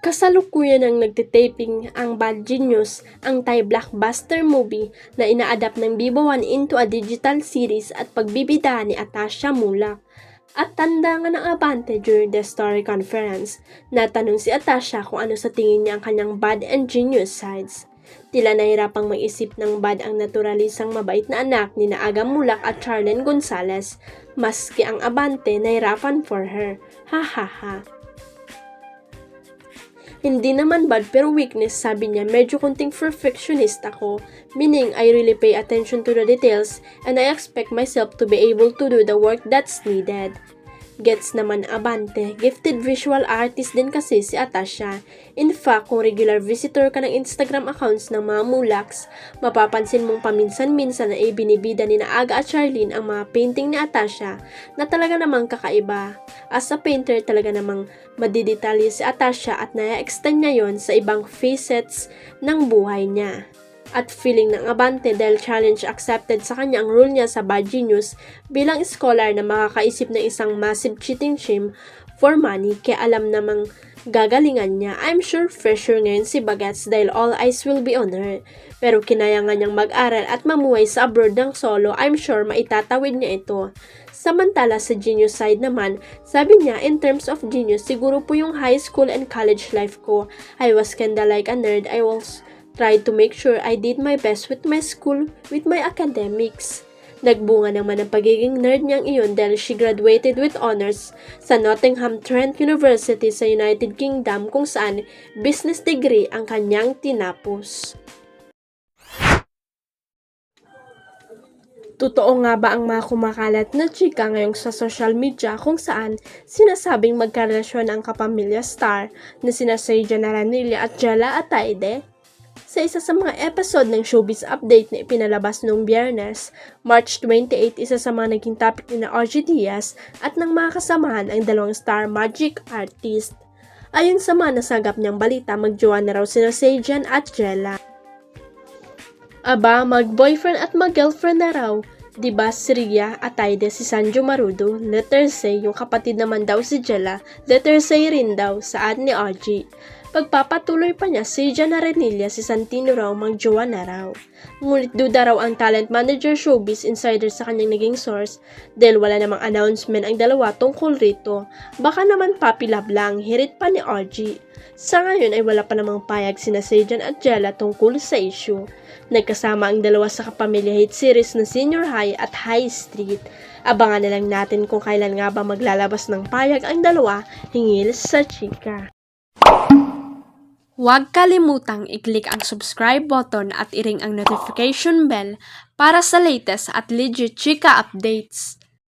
Kasalukuyan ang nagtitaping ang Bad Genius, ang Thai blockbuster movie na ina-adapt ng Viva One into a digital series at pagbibida ni Atasha Mulak. At tanda nga ng Abante during the story conference, natanong si Atasha kung ano sa tingin niya ang kanyang bad and genius sides. Tila nahirapang mag-isip ng bad ang naturalisang mabait na anak ni Aga Mulak at Charlene Gonzalez, maski ang Abante nahirapan for her. Ha ha ha. Hindi naman bad pero weakness, sabi niya, medyo kunting perfectionist ako, meaning I really pay attention to the details and I expect myself to be able to do the work that's needed. Gets naman Abante, gifted visual artist din kasi si Atasha. In fact, kung regular visitor ka ng Instagram accounts ng mga Mulaks, mapapansin mong paminsan-minsan na ibinibida ni na Aga at Charlene ang mga painting ni Atasha na talaga namang kakaiba. As a painter, talaga namang madidetalye si Atasha at naya-extend niya yon sa ibang facets ng buhay niya. At feeling ng Abante dahil challenge accepted sa kanya ang role niya sa Bad Genius bilang scholar na makakaisip ng isang massive cheating scheme for money, kaya alam namang gagalingan niya. I'm sure fresher ngayon si Bagets dahil all eyes will be on her. Pero kinaya nga niyang mag-aral at mamuhay sa abroad ng solo, I'm sure maitatawid niya ito. Samantala sa genius side naman, sabi niya, in terms of genius, siguro po yung high school and college life ko. I was kinda like a nerd. I was tried to make sure I did my best with my school, with my academics. Nagbunga naman ang pagiging nerd niyang iyon dahil she graduated with honors sa Nottingham Trent University sa United Kingdom kung saan business degree ang kanyang tinapos. Totoo nga ba ang mga kumakalat na chika ngayong sa social media kung saan sinasabing magkarelasyon ang kapamilya star na sina Seijan Aranilla at Jella Ataide? Sa isa sa mga episode ng Showbiz Update na ipinalabas noong Biyernes, March 28, isa sa mga naging topic ni Ogie Diaz at ng mga kasamahan ang dalawang star magic artist. Ayon sa mga nasagap niyang balita, magjowa na raw sina Seijan at Jella. Aba, mag-boyfriend at mag-girlfriend na raw. Diba si Ria Ataide, si Sanjo Marudo, letter C, yung kapatid naman daw si Jella, letter C rin daw, saad ni Ogie. Pagpapatuloy pa niya, si Seijan Aranilla, si Santino raw, magjowa na raw. Ngunit duda raw ang talent manager showbiz insider sa kanyang naging source dahil wala namang announcement ang dalawa tungkol rito. Baka naman puppy love lang, hirit pa ni Ogie. Sa ngayon ay wala pa namang payag sina Seijan at Jella tungkol sa issue. Nagkasama ang dalawa sa kapamilya hit series na Senior High at High Street. Abangan na lang natin kung kailan nga ba maglalabas ng payag ang dalawa hingil sa chika. Huwag kalimutang i-click ang subscribe button at i-ring ang notification bell para sa latest at legit chika updates.